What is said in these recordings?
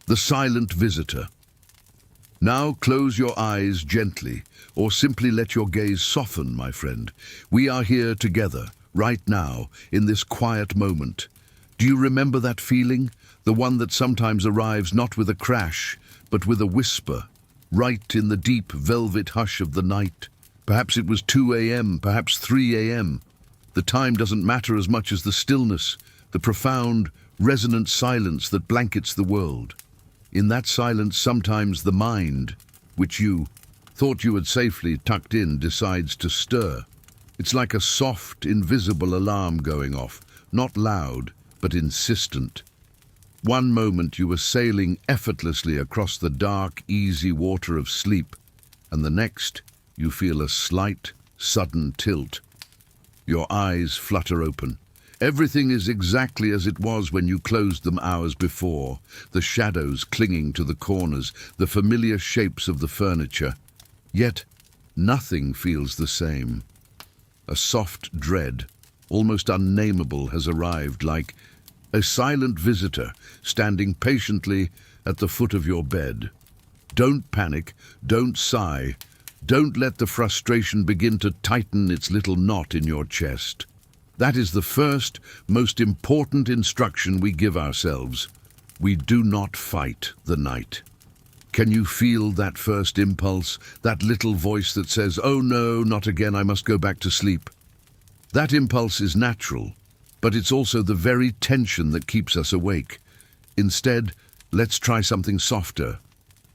the silent visitor. Now close your eyes gently, or simply let your gaze soften, my friend. We are here together, right now, in this quiet moment. Do you remember that feeling? The one that sometimes arrives not with a crash, but with a whisper, right in the deep velvet hush of the night. Perhaps it was 2 a.m., perhaps 3 a.m. The time doesn't matter as much as the stillness, the profound, resonant silence that blankets the world. In that silence, sometimes the mind, which you thought you had safely tucked in, decides to stir. It's like a soft, invisible alarm going off, not loud, but insistent. One moment you were sailing effortlessly across the dark, easy water of sleep, and the next you feel a slight, sudden tilt. Your eyes flutter open. Everything is exactly as it was when you closed them hours before, the shadows clinging to the corners, the familiar shapes of the furniture. Yet, nothing feels the same. A soft dread, almost unnameable, has arrived, like a silent visitor standing patiently at the foot of your bed. Don't panic, don't sigh, don't let the frustration begin to tighten its little knot in your chest. That is the first, most important instruction we give ourselves. We do not fight the night. Can you feel that first impulse, that little voice that says, "Oh no, not again, I must go back to sleep"? That impulse is natural, but it's also the very tension that keeps us awake. Instead, let's try something softer.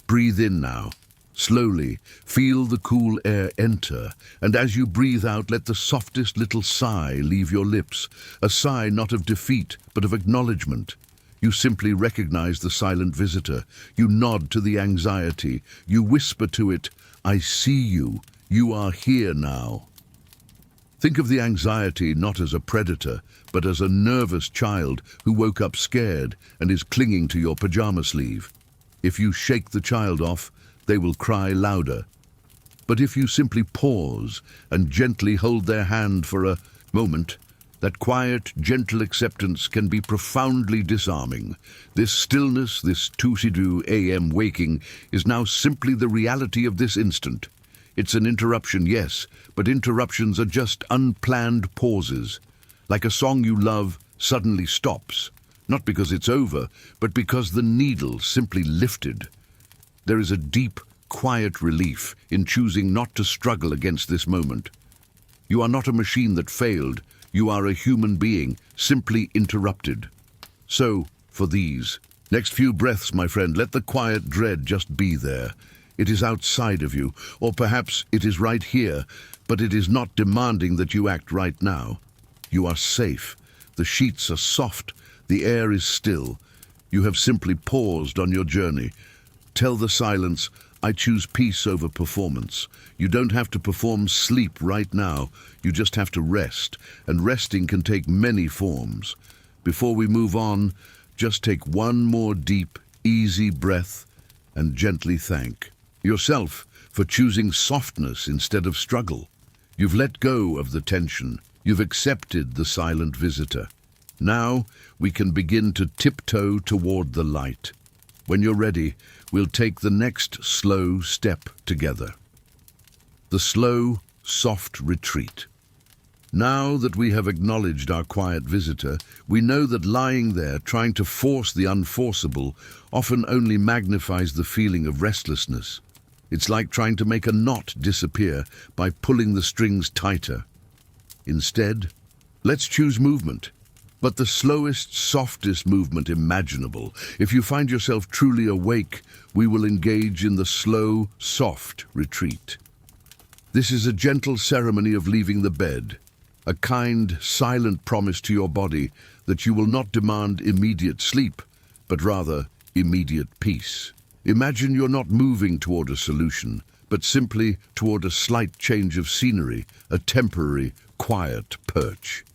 Breathe in now. Slowly, feel the cool air enter, and as you breathe out, let the softest little sigh leave your lips, a sigh not of defeat, but of acknowledgement. You simply recognize the silent visitor. You nod to the anxiety. You whisper to it, "I see you. You are here now." Think of the anxiety not as a predator, but as a nervous child who woke up scared and is clinging to your pajama sleeve. If you shake the child off, they will cry louder. But if you simply pause and gently hold their hand for a moment, that quiet, gentle acceptance can be profoundly disarming. This stillness, this 2:02 a.m. waking, is now simply the reality of this instant. It's an interruption, yes, but interruptions are just unplanned pauses. Like a song you love suddenly stops, not because it's over, but because the needle simply lifted. There is a deep, quiet relief in choosing not to struggle against this moment. You are not a machine that failed. You are a human being, simply interrupted. So, for these next few breaths, my friend, let the quiet dread just be there. It is outside of you, or perhaps it is right here, but it is not demanding that you act right now. You are safe. The sheets are soft. The air is still. You have simply paused on your journey. Tell the silence, "I choose peace over performance." You don't have to perform sleep right now. You just have to rest, and resting can take many forms. Before we move on, just take one more deep, easy breath and gently thank yourself for choosing softness instead of struggle. You've let go of the tension. You've accepted the silent visitor. Now we can begin to tiptoe toward the light. When you're ready, we'll take the next slow step together. The slow, soft retreat. Now that we have acknowledged our quiet visitor, we know that lying there, trying to force the unforceable, often only magnifies the feeling of restlessness. It's like trying to make a knot disappear by pulling the strings tighter. Instead, let's choose movement. But the slowest, softest movement imaginable. If you find yourself truly awake, we will engage in the slow, soft retreat. This is a gentle ceremony of leaving the bed, a kind, silent promise to your body that you will not demand immediate sleep, but rather immediate peace. Imagine you're not moving toward a solution, but simply toward a slight change of scenery, a temporary, quiet perch.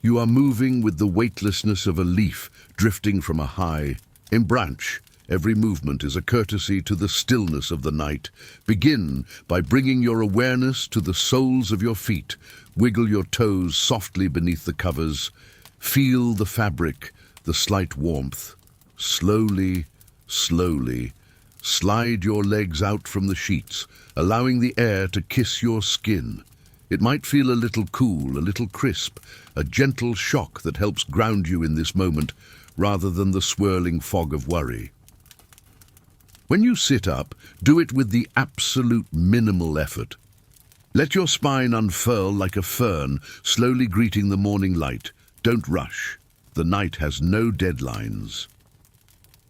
You are moving with the weightlessness of a leaf drifting from a high branch. Every movement is a courtesy to the stillness of the night. Begin by bringing your awareness to the soles of your feet. Wiggle your toes softly beneath the covers. Feel the fabric, the slight warmth. Slowly, Slowly, slide your legs out from the sheets, allowing the air to kiss your skin. It might feel a little cool, a little crisp, a gentle shock that helps ground you in this moment rather than the swirling fog of worry. When you sit up, do it with the absolute minimal effort. Let your spine unfurl like a fern, slowly greeting the morning light. Don't rush. The night has no deadlines.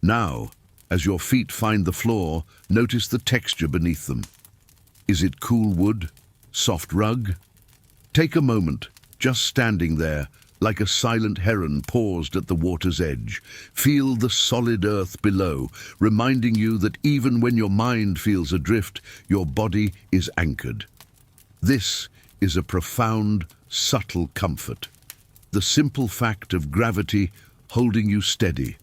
Now, as your feet find the floor, notice the texture beneath them. Is it cool wood? Soft rug? Take a moment, just standing there, like a silent heron paused at the water's edge. Feel the solid earth below, reminding you that even when your mind feels adrift, your body is anchored. This is a profound, subtle comfort. The simple fact of gravity holding you steady.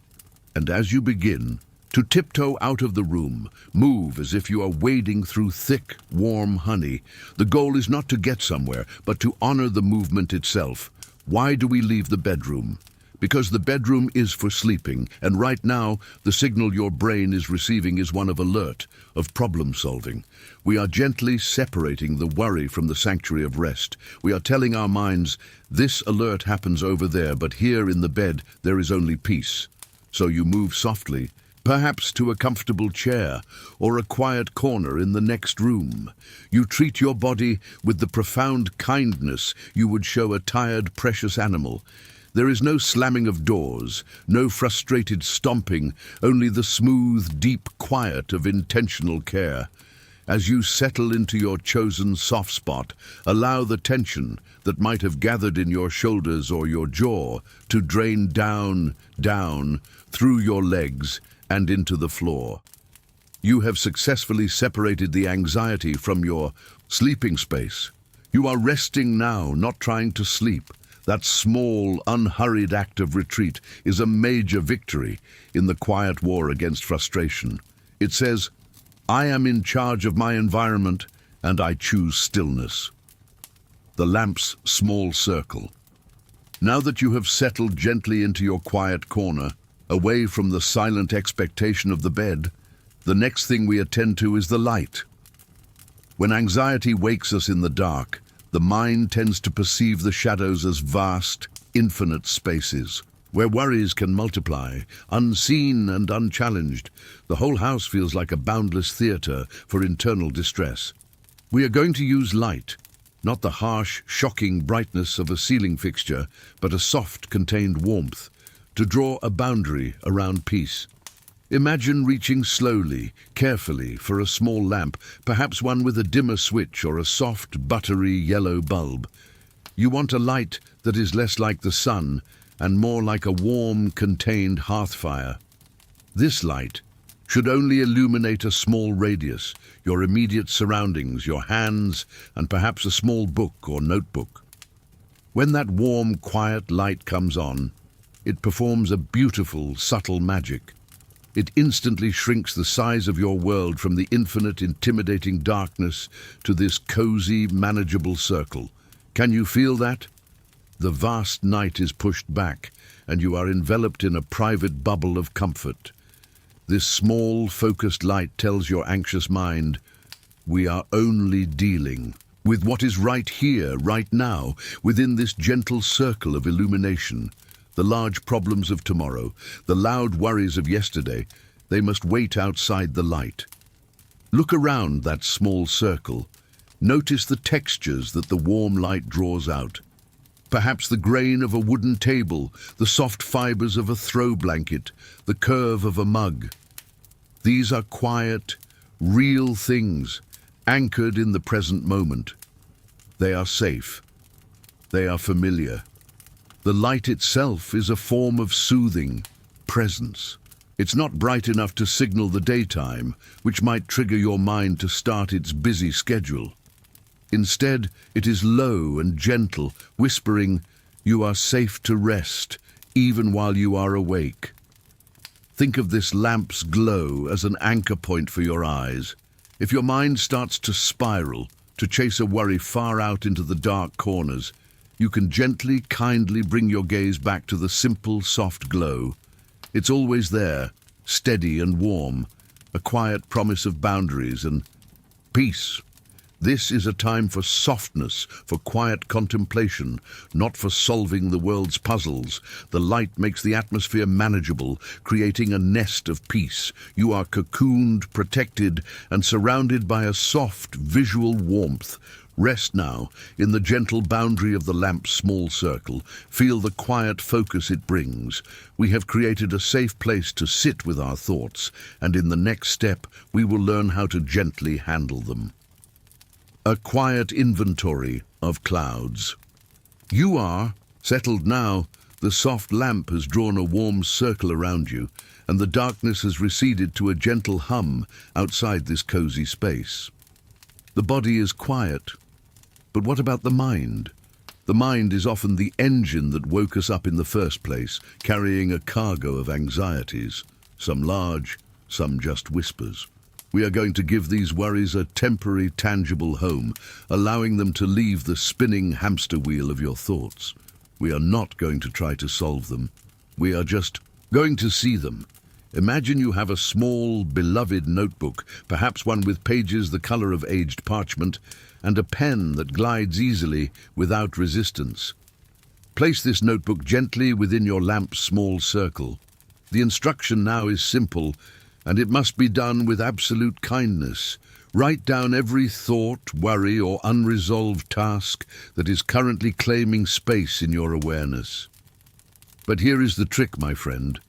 And as you begin to tiptoe out of the room, move as if you are wading through thick, warm honey. The goal is not to get somewhere, but to honor the movement itself. Why do we leave the bedroom? Because the bedroom is for sleeping, and right now, the signal your brain is receiving is one of alert, of problem solving. We are gently separating the worry from the sanctuary of rest. We are telling our minds, this alert happens over there, but here in the bed, there is only peace. So you move softly, perhaps to a comfortable chair or a quiet corner in the next room. You treat your body with the profound kindness you would show a tired, precious animal. There is no slamming of doors, no frustrated stomping, only the smooth, deep quiet of intentional care. As you settle into your chosen soft spot, allow the tension that might have gathered in your shoulders or your jaw to drain down, through your legs and into the floor. You have successfully separated the anxiety from your sleeping space. You are resting now, not trying to sleep. That small, unhurried act of retreat is a major victory in the quiet war against frustration. It says, I am in charge of my environment and I choose stillness. The lamp's small circle. Now that you have settled gently into your quiet corner, away from the silent expectation of the bed, the next thing we attend to is the light. When anxiety wakes us in the dark, the mind tends to perceive the shadows as vast, infinite spaces, where worries can multiply, unseen and unchallenged. The whole house feels like a boundless theater for internal distress. We are going to use light, not the harsh, shocking brightness of a ceiling fixture, but a soft, contained warmth, to draw a boundary around peace. Imagine reaching slowly, carefully for a small lamp, perhaps one with a dimmer switch or a soft, buttery yellow bulb. You want a light that is less like the sun and more like a warm, contained hearth fire. This light should only illuminate a small radius, your immediate surroundings, your hands, and perhaps a small book or notebook. When that warm, quiet light comes on, it performs a beautiful, subtle magic. It instantly shrinks the size of your world from the infinite, intimidating darkness to this cozy, manageable circle. Can you feel that? The vast night is pushed back, and you are enveloped in a private bubble of comfort. This small, focused light tells your anxious mind, we are only dealing with what is right here, right now, within this gentle circle of illumination. The large problems of tomorrow, the loud worries of yesterday, they must wait outside the light. Look around that small circle. Notice the textures that the warm light draws out. Perhaps the grain of a wooden table, the soft fibers of a throw blanket, the curve of a mug. These are quiet, real things, anchored in the present moment. They are safe. They are familiar. The light itself is a form of soothing presence. It's not bright enough to signal the daytime, which might trigger your mind to start its busy schedule. Instead, it is low and gentle, whispering, you are safe to rest, even while you are awake. Think of this lamp's glow as an anchor point for your eyes. If your mind starts to spiral, to chase a worry far out into the dark corners, you can gently, kindly bring your gaze back to the simple, soft glow. It's always there, steady and warm, a quiet promise of boundaries and peace. This is a time for softness, for quiet contemplation, not for solving the world's puzzles. The light makes the atmosphere manageable, creating a nest of peace. You are cocooned, protected, and surrounded by a soft, visual warmth. Rest now in the gentle boundary of the lamp's small circle. Feel the quiet focus it brings. We have created a safe place to sit with our thoughts, and in the next step, we will learn how to gently handle them. A quiet inventory of clouds. You are settled now. The soft lamp has drawn a warm circle around you, and the darkness has receded to a gentle hum outside this cozy space. The body is quiet, but what about the mind? The mind is often the engine that woke us up in the first place, carrying a cargo of anxieties, some large, some just whispers. We are going to give these worries a temporary, tangible home, allowing them to leave the spinning hamster wheel of your thoughts. We are not going to try to solve them. We are just going to see them. Imagine you have a small, beloved notebook, perhaps one with pages the color of aged parchment, and a pen that glides easily without resistance. Place this notebook gently within your lamp's small circle. The instruction now is simple, and it must be done with absolute kindness. Write down every thought, worry, or unresolved task that is currently claiming space in your awareness. But here is the trick, my friend.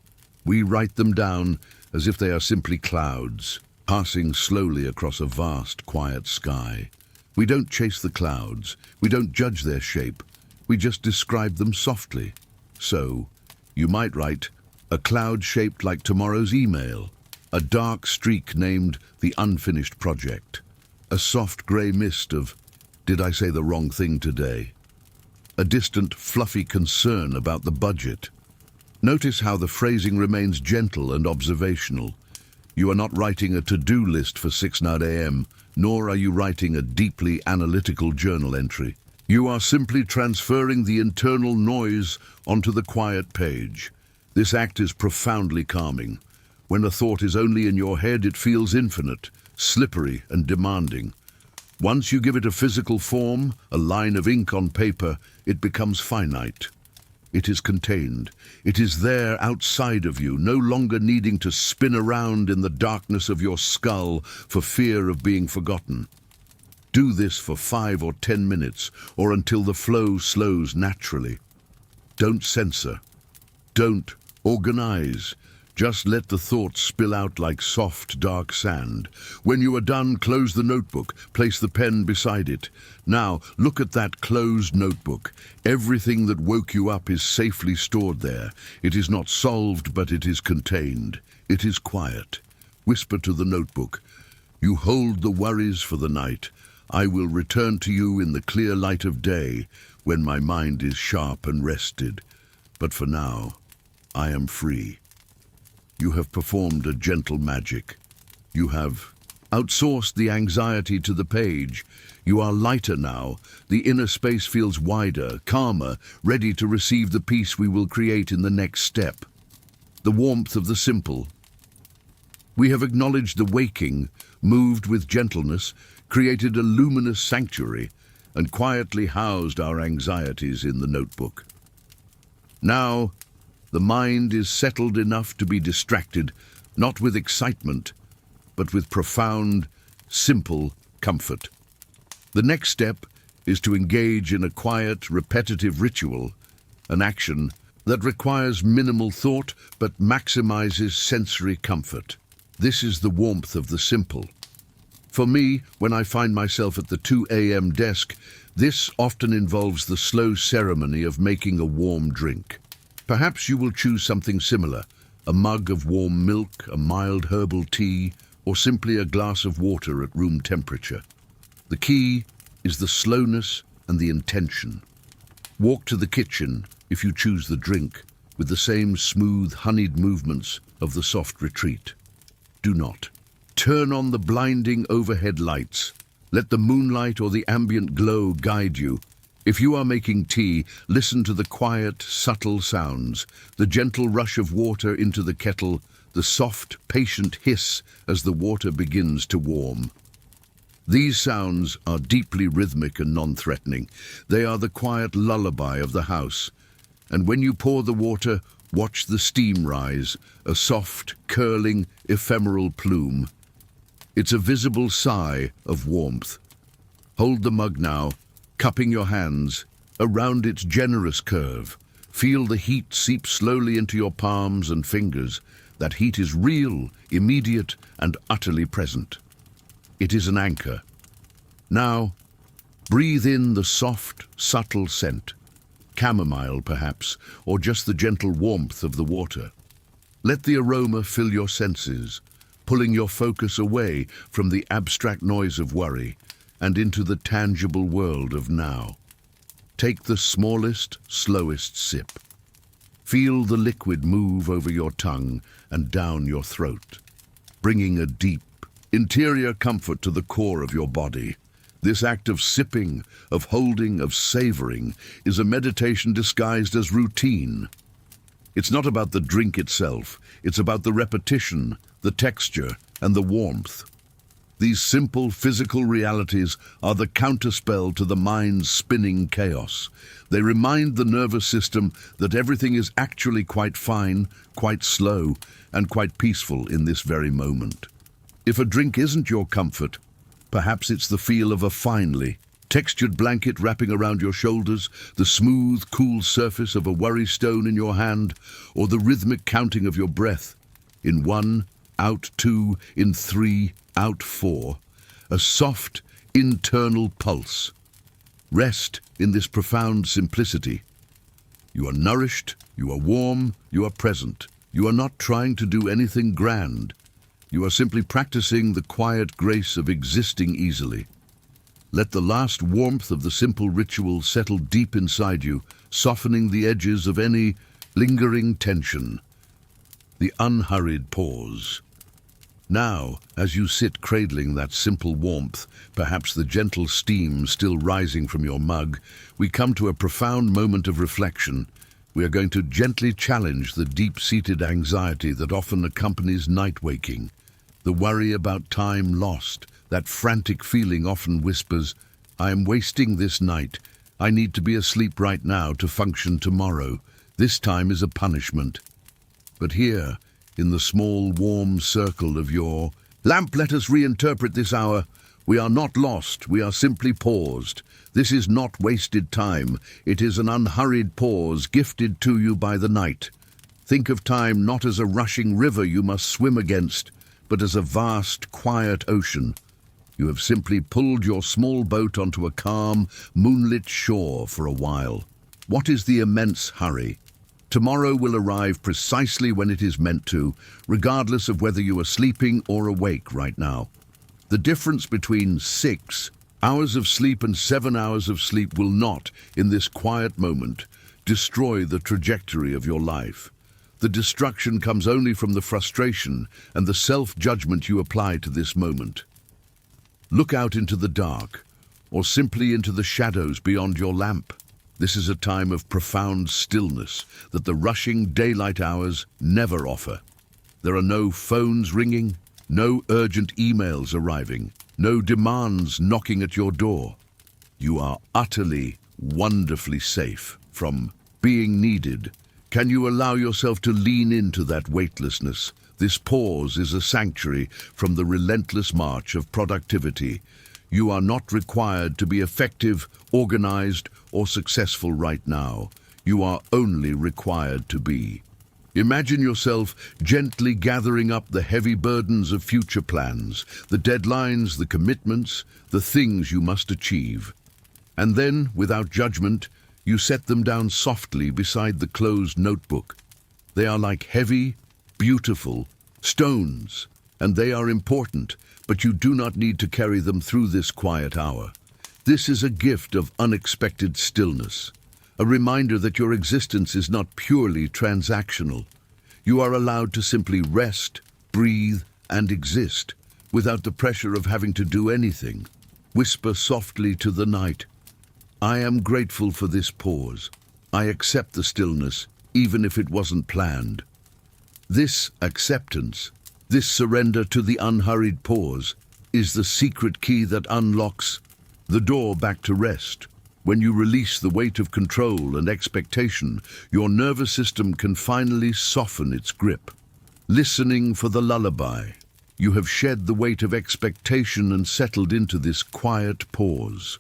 We write them down as if they are simply clouds, passing slowly across a vast, quiet sky. We don't chase the clouds. We don't judge their shape. We just describe them softly. So, you might write, a cloud shaped like tomorrow's email, a dark streak named the unfinished project, a soft grey mist of, did I say the wrong thing today? A distant, fluffy concern about the budget. Notice how the phrasing remains gentle and observational. You are not writing a to-do list for 6:00 a.m., nor are you writing a deeply analytical journal entry. You are simply transferring the internal noise onto the quiet page. This act is profoundly calming. When a thought is only in your head, it feels infinite, slippery, and demanding. Once you give it a physical form, a line of ink on paper, it becomes finite. It is contained. It is there outside of you, no longer needing to spin around in the darkness of your skull for fear of being forgotten. Do this for 5 or 10 minutes, or until the flow slows naturally. Don't censor. Don't organize. Just let the thoughts spill out like soft, dark sand. When you are done, close the notebook. Place the pen beside it. Now, look at that closed notebook. Everything that woke you up is safely stored there. It is not solved, but it is contained. It is quiet. Whisper to the notebook, "You hold the worries for the night. I will return to you in the clear light of day, when my mind is sharp and rested. But for now, I am free." You have performed a gentle magic. You have outsourced the anxiety to the page. You are lighter now. The inner space feels wider, calmer, ready to receive the peace we will create in the next step. The warmth of the simple. We have acknowledged the waking, moved with gentleness, created a luminous sanctuary, and quietly housed our anxieties in the notebook. Now, the mind is settled enough to be distracted, not with excitement, but with profound, simple comfort. The next step is to engage in a quiet, repetitive ritual, an action that requires minimal thought but maximizes sensory comfort. This is the warmth of the simple. For me, when I find myself at the 2 a.m. desk, this often involves the slow ceremony of making a warm drink. Perhaps you will choose something similar, a mug of warm milk, a mild herbal tea, or simply a glass of water at room temperature. The key is the slowness and the intention. Walk to the kitchen, if you choose the drink, with the same smooth, honeyed movements of the soft retreat. Do not. Turn on the blinding overhead lights. Let the moonlight or the ambient glow guide you. If you are making tea, listen to the quiet, subtle sounds, the gentle rush of water into the kettle, the soft, patient hiss as the water begins to warm. These sounds are deeply rhythmic and non-threatening. They are the quiet lullaby of the house. And when you pour the water, watch the steam rise, a soft, curling, ephemeral plume. It's a visible sigh of warmth. Hold the mug now, cupping your hands around its generous curve. Feel the heat seep slowly into your palms and fingers. That heat is real, immediate, and utterly present. It is an anchor. Now, breathe in the soft, subtle scent. Chamomile, perhaps, or just the gentle warmth of the water. Let the aroma fill your senses, pulling your focus away from the abstract noise of worry and into the tangible world of now. Take the smallest, slowest sip. Feel the liquid move over your tongue and down your throat, bringing a deep, interior comfort to the core of your body. This act of sipping, of holding, of savoring is a meditation disguised as routine. It's not about the drink itself, it's about the repetition, the texture, and the warmth. These simple physical realities are the counterspell to the mind's spinning chaos. They remind the nervous system that everything is actually quite fine, quite slow, and quite peaceful in this very moment. If a drink isn't your comfort, perhaps it's the feel of a finely textured blanket wrapping around your shoulders, the smooth, cool surface of a worry stone in your hand, or the rhythmic counting of your breath. In 1, out 2, in 3, out 4. A soft, internal pulse. Rest in this profound simplicity. You are nourished, you are warm, you are present. You are not trying to do anything grand. You are simply practicing the quiet grace of existing easily. Let the last warmth of the simple ritual settle deep inside you, softening the edges of any lingering tension. The unhurried pause. Now, as you sit cradling that simple warmth, perhaps the gentle steam still rising from your mug, we come to a profound moment of reflection. We are going to gently challenge the deep-seated anxiety that often accompanies night waking. The worry about time lost, that frantic feeling often whispers, "I am wasting this night. I need to be asleep right now to function tomorrow. This time is a punishment." But here, in the small, warm circle of your lamp, let us reinterpret this hour. We are not lost, we are simply paused. This is not wasted time. It is an unhurried pause gifted to you by the night. Think of time not as a rushing river you must swim against, but as a vast, quiet ocean. You have simply pulled your small boat onto a calm, moonlit shore for a while. What is the immense hurry? Tomorrow will arrive precisely when it is meant to, regardless of whether you are sleeping or awake right now. The difference between 6 hours of sleep and 7 hours of sleep will not, in this quiet moment, destroy the trajectory of your life. The destruction comes only from the frustration and the self-judgment you apply to this moment. Look out into the dark, or simply into the shadows beyond your lamp. This is a time of profound stillness that the rushing daylight hours never offer. There are no phones ringing, no urgent emails arriving, no demands knocking at your door. You are utterly, wonderfully safe from being needed. Can you allow yourself to lean into that weightlessness? This pause is a sanctuary from the relentless march of productivity. You are not required to be effective, organized, or successful right now. You are only required to be. Imagine yourself gently gathering up the heavy burdens of future plans, the deadlines, the commitments, the things you must achieve. And then, without judgment, you set them down softly beside the closed notebook. They are like heavy, beautiful stones, and they are important, but you do not need to carry them through this quiet hour. This is a gift of unexpected stillness, a reminder that your existence is not purely transactional. You are allowed to simply rest, breathe, and exist, without the pressure of having to do anything. Whisper softly to the night, "I am grateful for this pause. I accept the stillness, even if it wasn't planned." This acceptance, this surrender to the unhurried pause, is the secret key that unlocks the door back to rest. When you release the weight of control and expectation, your nervous system can finally soften its grip. Listening for the lullaby, you have shed the weight of expectation and settled into this quiet pause.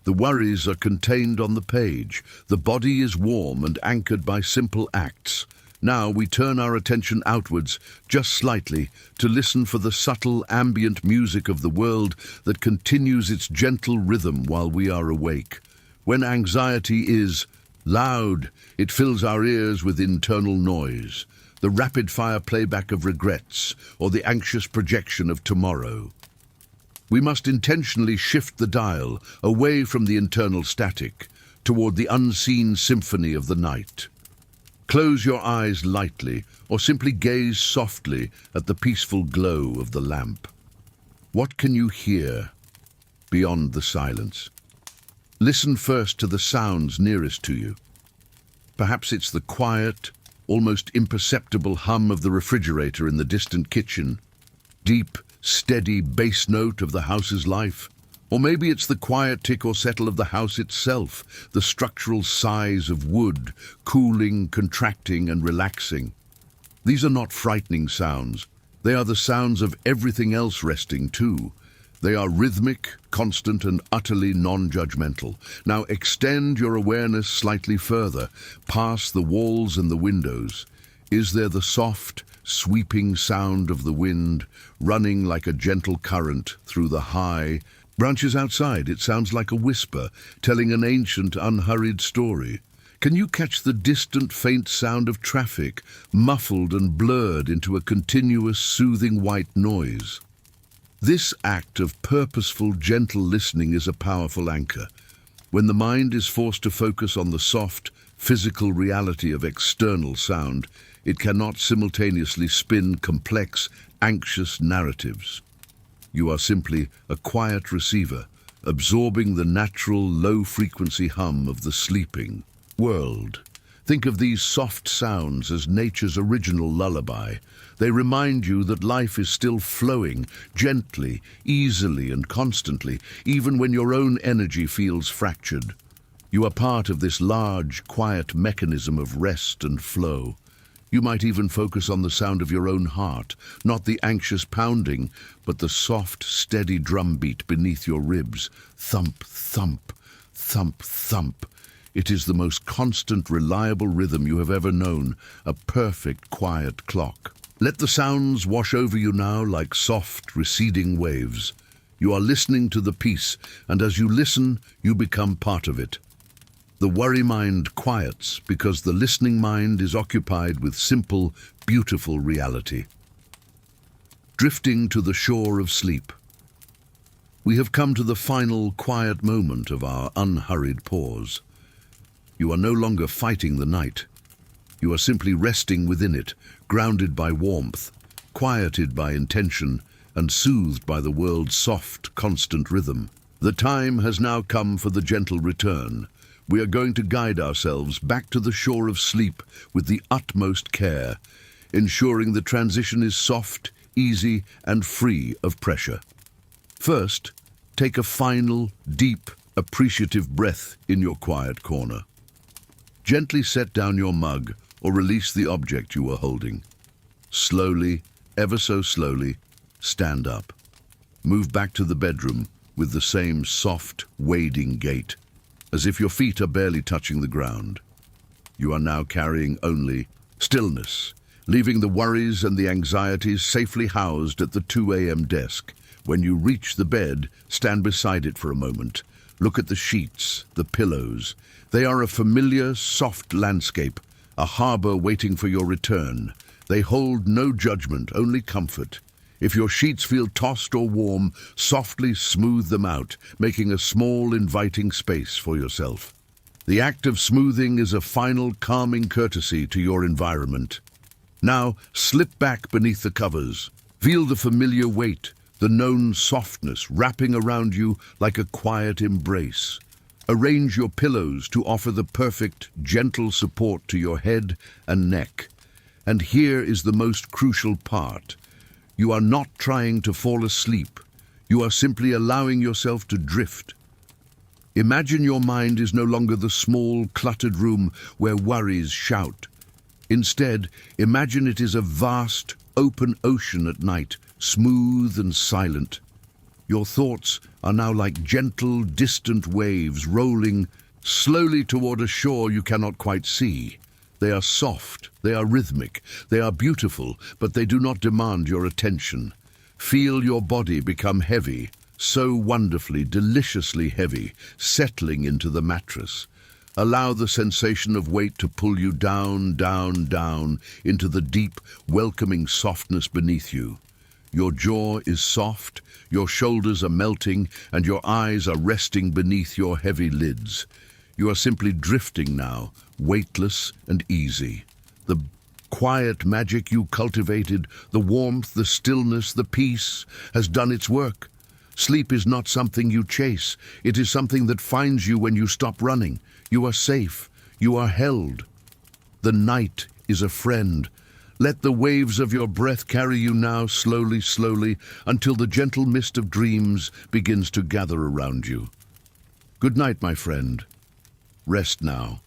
The worries are contained on the page. The body is warm and anchored by simple acts. Now we turn our attention outwards, just slightly, to listen for the subtle ambient music of the world that continues its gentle rhythm while we are awake. When anxiety is loud, it fills our ears with internal noise, the rapid-fire playback of regrets or the anxious projection of tomorrow. We must intentionally shift the dial away from the internal static toward the unseen symphony of the night. Close your eyes lightly or simply gaze softly at the peaceful glow of the lamp. What can you hear beyond the silence? Listen first to the sounds nearest to you. Perhaps it's the quiet, almost imperceptible hum of the refrigerator in the distant kitchen, deep, steady bass note of the house's life. Or maybe it's the quiet tick or settle of the house itself, the structural sighs of wood, cooling, contracting, and relaxing. These are not frightening sounds. They are the sounds of everything else resting too. They are rhythmic, constant, and utterly non-judgmental. Now extend your awareness slightly further, past the walls and the windows. Is there the soft, sweeping sound of the wind, running like a gentle current through the high branches outside? It sounds like a whisper, telling an ancient, unhurried story. Can you catch the distant, faint sound of traffic, muffled and blurred into a continuous, soothing white noise? This act of purposeful, gentle listening is a powerful anchor. When the mind is forced to focus on the soft, physical reality of external sound, it cannot simultaneously spin complex, anxious narratives. You are simply a quiet receiver, absorbing the natural, low-frequency hum of the sleeping world. Think of these soft sounds as nature's original lullaby. They remind you that life is still flowing, gently, easily, and constantly, even when your own energy feels fractured. You are part of this large, quiet mechanism of rest and flow. You might even focus on the sound of your own heart, not the anxious pounding, but the soft, steady drumbeat beneath your ribs. Thump, thump, thump, thump. It is the most constant, reliable rhythm you have ever known, a perfect, quiet clock. Let the sounds wash over you now like soft, receding waves. You are listening to the peace, and as you listen, you become part of it. The worry mind quiets because the listening mind is occupied with simple, beautiful reality. Drifting to the shore of sleep. We have come to the final, quiet moment of our unhurried pause. You are no longer fighting the night. You are simply resting within it, grounded by warmth, quieted by intention, and soothed by the world's soft, constant rhythm. The time has now come for the gentle return. We are going to guide ourselves back to the shore of sleep with the utmost care, ensuring the transition is soft, easy, and free of pressure. First, take a final, deep, appreciative breath in your quiet corner. Gently set down your mug or release the object you are holding. Slowly, ever so slowly, stand up. Move back to the bedroom with the same soft, wading gait, as if your feet are barely touching the ground. You are now carrying only stillness, leaving the worries and the anxieties safely housed at the 2 a.m. desk. When you reach the bed, stand beside it for a moment. Look at the sheets, the pillows. They are a familiar, soft landscape, a harbor waiting for your return. They hold no judgment, only comfort. If your sheets feel tossed or warm, softly smooth them out, making a small, inviting space for yourself. The act of smoothing is a final, calming courtesy to your environment. Now, slip back beneath the covers. Feel the familiar weight, the known softness wrapping around you like a quiet embrace. Arrange your pillows to offer the perfect, gentle support to your head and neck. And here is the most crucial part. You are not trying to fall asleep. You are simply allowing yourself to drift. Imagine your mind is no longer the small, cluttered room where worries shout. Instead, imagine it is a vast, open ocean at night, smooth and silent. Your thoughts are now like gentle, distant waves rolling slowly toward a shore you cannot quite see. They are soft, they are rhythmic, they are beautiful, but they do not demand your attention. Feel your body become heavy, so wonderfully, deliciously heavy, settling into the mattress. Allow the sensation of weight to pull you down, down, down into the deep, welcoming softness beneath you. Your jaw is soft, your shoulders are melting, and your eyes are resting beneath your heavy lids. You are simply drifting now, weightless and easy. The quiet magic you cultivated, the warmth, the stillness, the peace, has done its work. Sleep is not something you chase. It is something that finds you when you stop running. You are safe. You are held. The night is a friend. Let the waves of your breath carry you now slowly, slowly, until the gentle mist of dreams begins to gather around you. Good night, my friend. Rest now.